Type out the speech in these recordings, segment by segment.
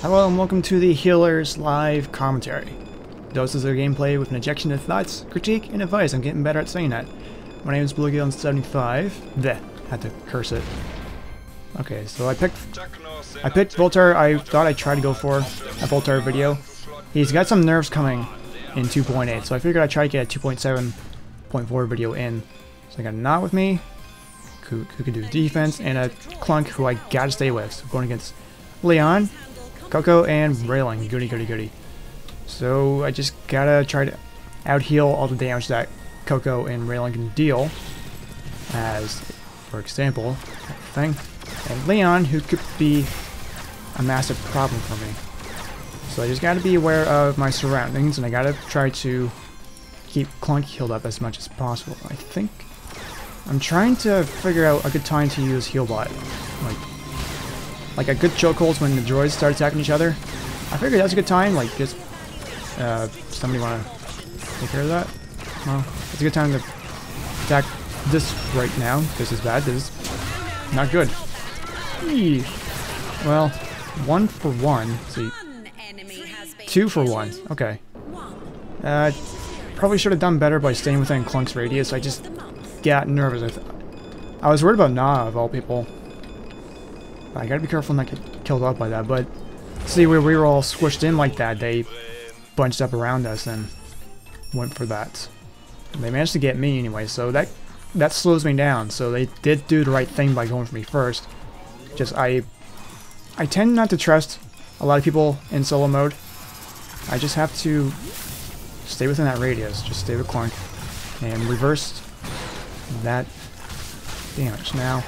Hello and welcome to the Healer's live commentary. Doses of gameplay with an injection of thoughts, critique, and advice. I'm getting better at saying that. My name is BlueGill75. Bleh, had to curse it. Okay, so I picked Voltar. I thought I'd try to go for a Voltar video. He's got some nerfs coming in 2.8, so I figured I'd try to get a 2.7.4 video in. So I got a Knot with me, who can do defense, and a Clunk who I gotta stay with. So going against Leon, Coco, and Railing. Goody. So I just gotta try to out-heal all the damage that Coco and Railing can deal. As, for example, that thing. And Leon, who could be a massive problem for me. So I just gotta be aware of my surroundings, and I gotta try to keep Clunk healed up as much as possible. I think I'm trying to figure out a good time to use Healbot. Like a good chokeholds when the droids start attacking each other. I figured that's a good time, like just somebody wanna take care of that? Well, it's a good time to attack this right now. This is bad, this is not good. Eee. Well, 1 for 1. Let's see. 2 for 1. Okay. Probably should have done better by staying within Clunk's radius. I just got nervous. I was worried about Na of all people. I gotta be careful not to get killed off by that, but see where we were all squished in like that, they bunched up around us and went for that. And they managed to get me anyway, so that slows me down. So they did do the right thing by going for me first. Just I tend not to trust a lot of people in solo mode. I just have to stay within that radius, just stay with Clunk, and reverse that damage. Now,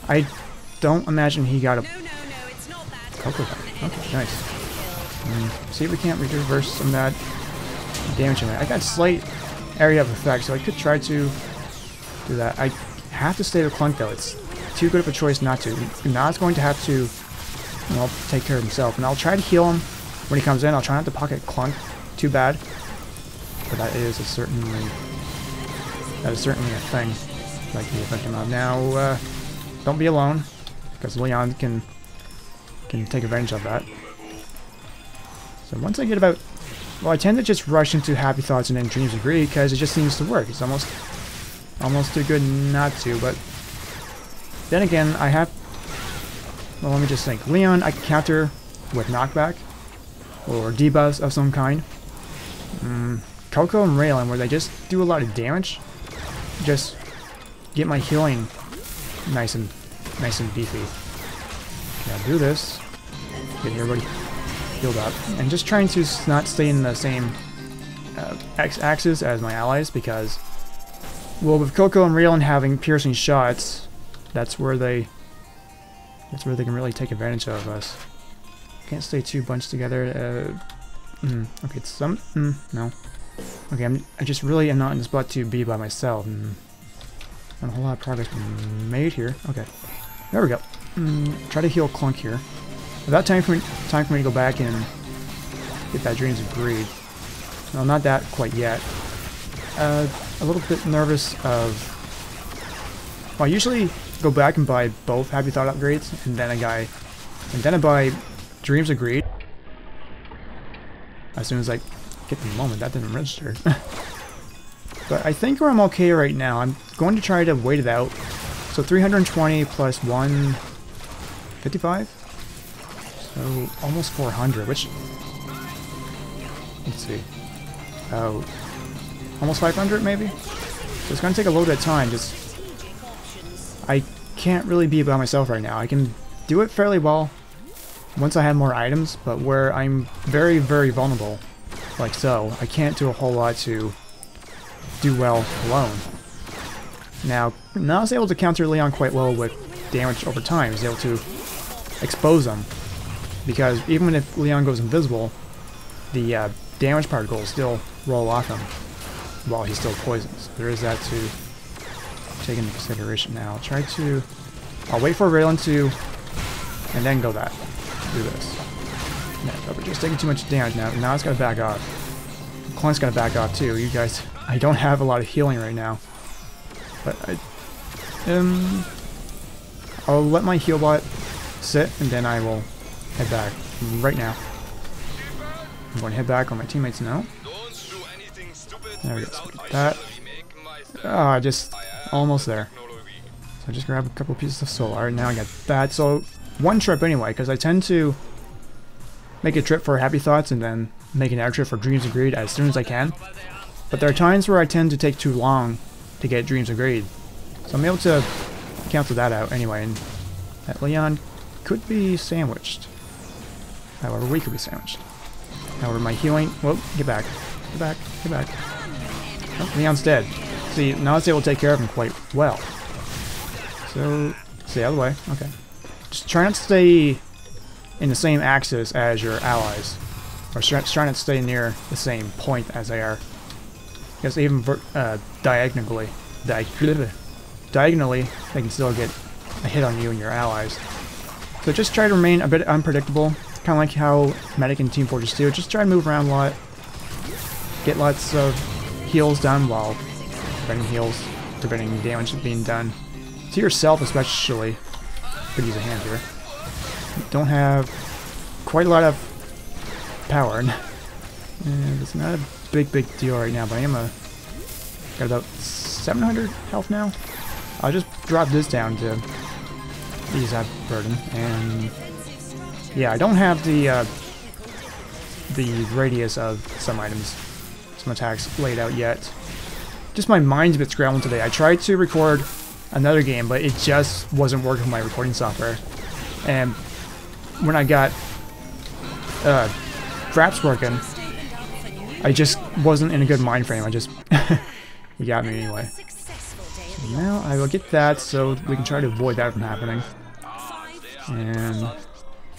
I don't imagine he got a Coco back. Okay, nice. See if we can't reverse some of that damage in there. I got slight area of effect, so I could try to do that. I have to stay with Clunk though. It's too good of a choice not to. Not's going to have to, take care of himself, and I'll try to heal him when he comes in. I'll try not to pocket Clunk too bad, but that is certainly a thing that I can affect him of. Now, don't be alone, because Leon can take advantage of that. So once I get about, well, I tend to just rush into Happy Thoughts and then Dreams of Greed because it just seems to work. It's almost too good not to. But then again, I have, well, let me just think. Leon, I can counter with knockback or debuffs of some kind. Coco and Raylan, where they just do a lot of damage, just get my healing nice and beefy. Okay, I'll do this. Get everybody healed up, and just trying to not stay in the same X-axis as my allies, because, well, with Coco and Raylan having piercing shots, that's where they can really take advantage of us. Can't stay too bunched together. Okay, it's some no. Okay, I just really am not in the spot to be by myself. Not a whole lot of progress being made here. Okay, there we go. Try to heal Clunk here. Without time for me to go back and get that Dreams of Greed. No, not that quite yet. A little bit nervous of. Well, I usually go back and buy both Happy Thought upgrades, and then I buy Dreams of Greed. As soon as I get the moment, that didn't register. But I think I'm okay right now. I'm going to try to wait it out. So 320 plus 155? So almost 400, which, let's see. Oh, almost 500 maybe? So it's going to take a little bit of time. I can't really be by myself right now. I can do it fairly well once I have more items, but where I'm very, very vulnerable, like so, I can't do a whole lot to do well alone. Now, I was able to counter Leon quite well with damage over time. I was able to expose him, because even if Leon goes invisible, the damage particles still roll off him while he's still poisoned. So there is that to take into consideration. Now, I'll wait for Raylan to, and then go do this. No, we're just taking too much damage now. Now it's gotta back off. Clunk's gotta back off too. You guys, I don't have a lot of healing right now. But I'll let my heal bot sit, and then I will head back right now. I'm going to head back on my teammates now. There we go. So that. Ah, just almost there. So just grab a couple pieces of solar. Now I got that. So one trip anyway, because I tend to make a trip for Happy Thoughts and then make an extra for Dreams of Greed as soon as I can. But there are times where I tend to take too long to get Dreams of Greed. So I'm able to cancel that out anyway. And that Leon could be sandwiched. However, we could be sandwiched. However, my healing... Whoa, get back. Get back. Get back. Oh, Leon's dead. See, now it's able to take care of him quite well. So, stay out of the way. Okay. Just try not to stay in the same axis as your allies. Or try not to stay near the same point as they are. Because even diagonally, they can still get a hit on you and your allies. So just try to remain a bit unpredictable. Kind of like how Medic in Team Fortress 2. Just try to move around a lot. Get lots of heals done while preventing heals, preventing damage being done. To yourself especially. Could use a hand here. Don't have quite a lot of power. And it's not a big deal right now, but I am got about 700 health now. I'll just drop this down to ease that burden. And yeah, I don't have the radius of some items, some attacks laid out yet. Just my mind's a bit scrambled today. I tried to record another game, but it just wasn't working with my recording software. And when I got Fraps working, I just wasn't in a good mind frame. I just you got me anyway. So now I will get that so we can try to avoid that from happening. And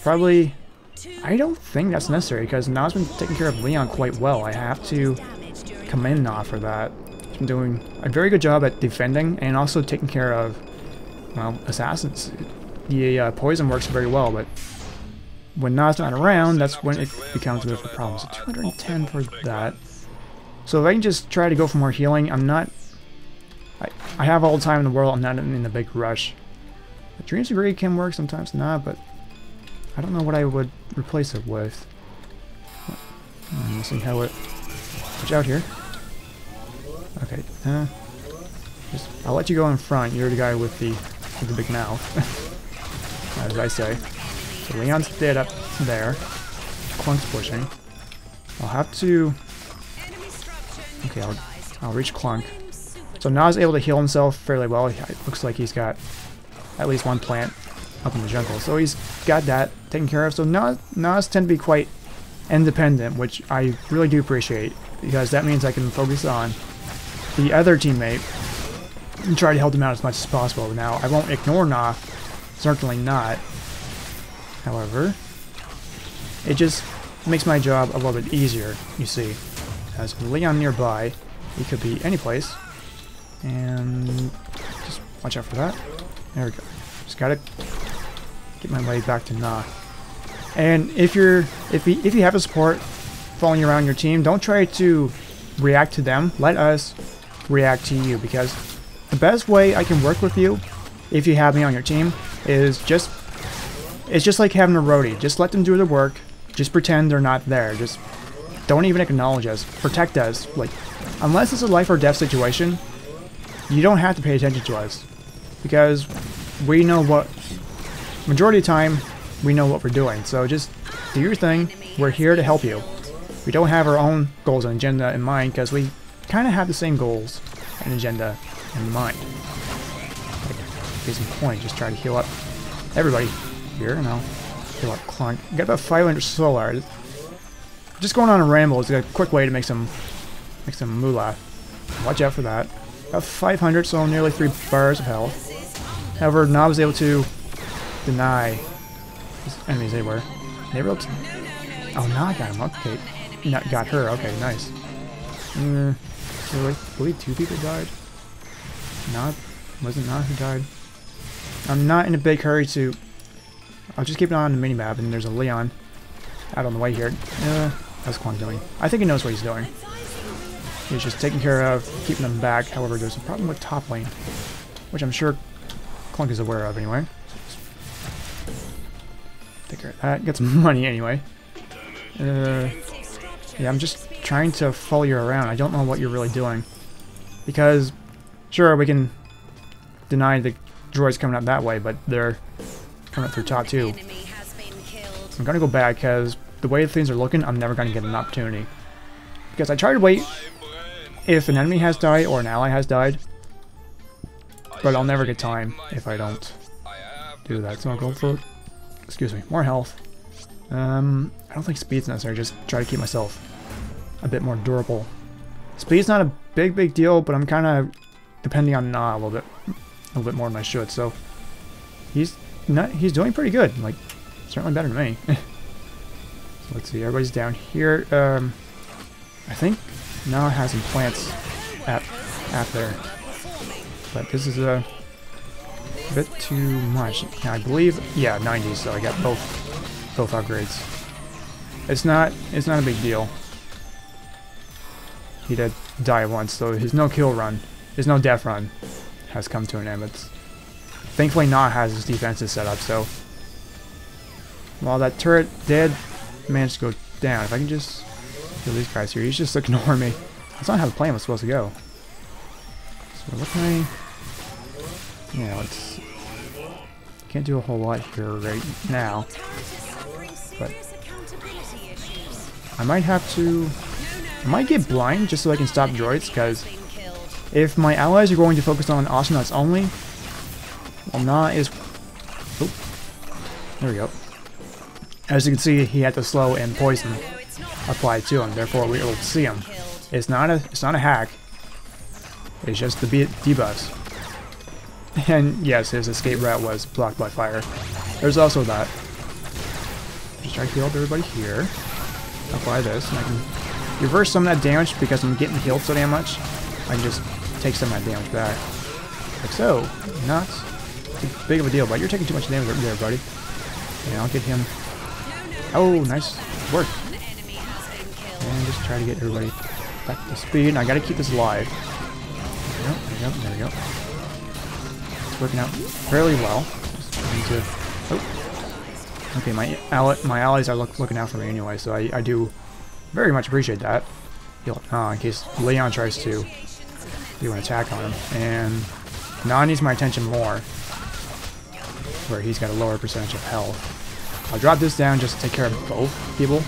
probably, I don't think that's necessary because Na's been taking care of Leon quite well. I have to commend Na for that. He's been doing a very good job at defending and also taking care of, well, assassins. The poison works very well, but when Na's not around, that's when it becomes a bit of a problem. So 210 for that. So if I can just try to go for more healing, I'm not... I have all the time in the world, I'm not in a big rush. Dreams of Greed can work, sometimes not, but I don't know what I would replace it with. Let's see how it... Watch out here. Okay, I'll let you go in front. You're the guy with the big mouth, as I say. So Leon's dead up there. Clunk's pushing. I'll have to... Okay, I'll reach Clunk. So Na's able to heal himself fairly well. It looks like he's got at least one plant up in the jungle. So he's got that taken care of. So Nas tend to be quite independent, which I really do appreciate, because that means I can focus on the other teammate and try to help them out as much as possible. Now, I won't ignore Na, certainly not. However, it just makes my job a little bit easier, you see. As Leon nearby, he could be any place. And just watch out for that. There we go. Just gotta get my way back to Na. And if you have a support following around your team, don't try to react to them. Let us react to you, because the best way I can work with you, if you have me on your team, is just like having a roadie. Just let them do their work. Just pretend they're not there. Just don't even acknowledge us. Protect us. Like, unless it's a life or death situation, you don't have to pay attention to us, because we know what, majority of the time, we know what we're doing. So just do your thing. We're here to help you. We don't have our own goals and agenda in mind, because we kind of have the same goals and agenda in mind. Like, case in point, just try to heal up everybody here, and I'll heal up Clunk. Got about 500 solar. Just going on a ramble is a quick way to make some moolah. Watch out for that. About 500, so nearly 3 bars of health. However, Na was able to deny his enemies they were. They were able to... Oh, Na got him. Okay. Not got her. Okay, nice. So I believe 2 people died. Wasn't Na who died? I'm not in a big hurry to... I'll just keep it on the minimap, and there's a Leon out on the way here. How's Clunk doing? I think he knows what he's doing. He's just taking care of keeping them back. However, there's a problem with top lane, which I'm sure Clunk is aware of anyway. Take care of that. Get some money anyway. Yeah, I'm just trying to follow you around. I don't know what you're really doing. Because, sure, we can deny the droids coming up that way, but they're coming up through top too. I'm gonna go back because the way things are looking, I'm never gonna get an opportunity. Because I try to wait if an enemy has died or an ally has died, but I'll never get time if I don't do that. So I'll go for, excuse me, more health. I don't think speed's necessary, just try to keep myself a bit more durable. Speed's not a big deal, but I'm kind of depending on Na a little bit more than I should. So he's doing pretty good, like certainly better than me. So let's see, everybody's down here. I think Na has some plants at there, but this is a bit too much. I believe, yeah, 90, so I got both upgrades. It's not a big deal. He did die once, so his no death run has come to an end. But thankfully Na has his defenses set up, so while that turret did manage to go down, if I can just kill these guys here, he's just ignoring me. That's not how the plan was supposed to go. So what can I... Yeah, let's... Can't do a whole lot here right now, but I might have to... I might get blind just so I can stop droids, because if my allies are going to focus on Awesomenauts only, well, Na is... Oh, there we go. As you can see, he had the slow and poison applied to him, therefore we were able to see him. It's not a hack. It's just the debuffs. And yes, his escape route was blocked by fire. There's also that. Just try to heal everybody here. Apply this, and I can reverse some of that damage because I'm getting healed so damn much. I can just take some of that damage back. Like so. Not too big of a deal, but you're taking too much damage there, buddy. And I'll get him. Oh, nice work. And just try to get everybody back to speed. And I gotta keep this alive. There we go. It's working out fairly well. Just trying to... Oh. Okay, my allies are looking out for me anyway, so I do very much appreciate that. In case Leon tries to do an attack on him. And now needs my attention more, where he's got a lower percentage of health. I'll drop this down just to take care of both people.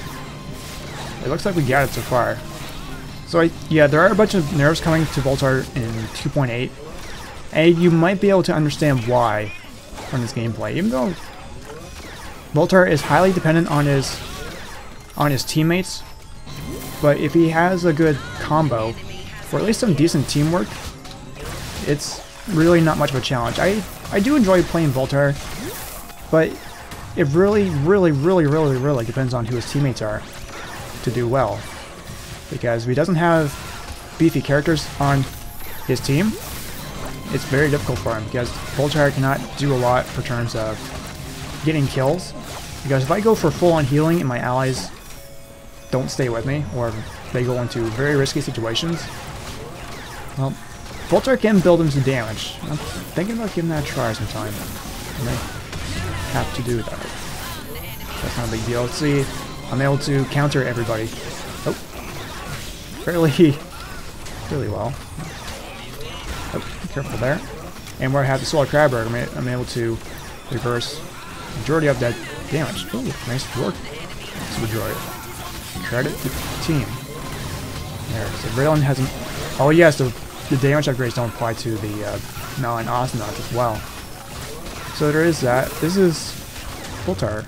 It looks like we got it so far. So yeah, there are a bunch of nerfs coming to Voltar in 2.8, and you might be able to understand why from this gameplay. Even though Voltar is highly dependent on his teammates, but if he has a good combo, or at least some decent teamwork, it's really not much of a challenge. I do enjoy playing Voltar, but it really depends on who his teammates are to do well. Because if he doesn't have beefy characters on his team, it's very difficult for him, because Voltar cannot do a lot for terms of getting kills. Because if I go for full-on healing and my allies don't stay with me, or they go into very risky situations, well, Voltar can build him some damage. I'm thinking about giving that a try sometime. I may have to do that. That's not a big deal. Let's see. I'm able to counter everybody. Oh. Fairly well. Oh, be careful there. And where I have the Solar Crabber, I'm able to reverse the majority of that damage. Oh, nice work. So the droid. Credit to the team. There. So Raylan hasn't... Oh yes, the damage upgrades don't apply to the non-Awesomenauts as well. So there is that. This is Voltar.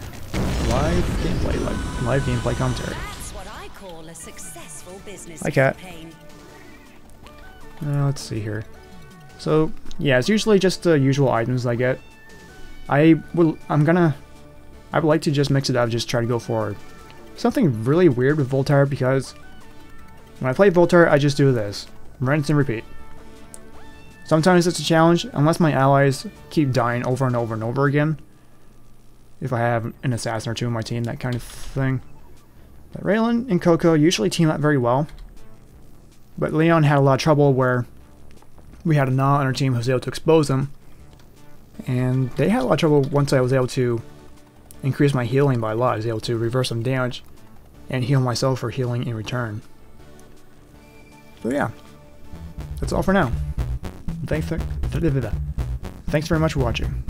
Live gameplay commentary. That's what I call a successful business Hi, Cat. campaign. Let's see here. So yeah, it's usually just the usual items I get. I would like to just mix it up, just try to go for something really weird with Voltar, because when I play Voltar, I just do this. Rinse and repeat. Sometimes it's a challenge, unless my allies keep dying over and over and over again. If I have an assassin or two in my team, that kind of thing. But Raylan and Coco usually team up very well. But Leon had a lot of trouble where we had a Na on our team who was able to expose him. And they had a lot of trouble once I was able to increased my healing by a lot. I was able to reverse some damage and heal myself for healing in return. So yeah, that's all for now. Thanks very much for watching.